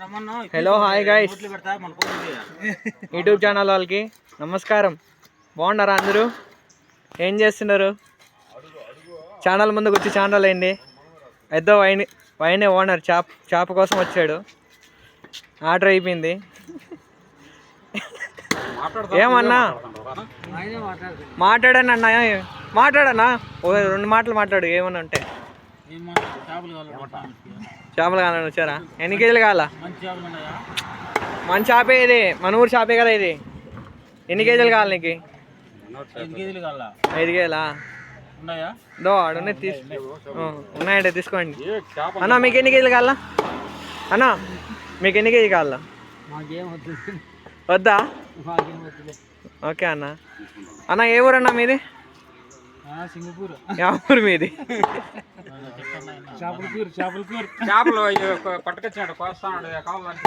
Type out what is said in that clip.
Hello hi guys, YouTube channel వాళ్ళకి నమస్కారం. బాగున్నారా అందరూ? ఏం చేస్తున్నారు? ఛానల్ ముందుకు వచ్చి ఛానల్ అయింది. పెద్ద వైన్ ఓనర్ చేప కోసం వచ్చాడు. ఆర్డర్ అయిపోయింది. ఏమన్నా మాట్లాడన్నా ఓ 2 మాటలు మాట్లాడు. ఏమన్నా ఉంటే చేపలు కావాలని వచ్చారా? ఎన్ని కేజీలు కావాలా? మంచి చేపే ఇది, మన ఊరు చేపే కదా ఇది. ఎన్ని కేజీలు కావాలి నీకు? 5 కేజీలా? దో ఆడున్నాయి, ఉన్నాయంటే తీసుకోండి. అన్నా మీకు ఎన్ని కేజీలు కావాలా? అన్నా మీకు ఎన్ని కేజీ కావాలా? వద్దా? ఓకే అన్న. అన్న ఏ ఊరు అన్నా మీది? ఊరు మీది? చేపలు పట్టుకొచ్చాడు, కోస్తాడు కావాలి.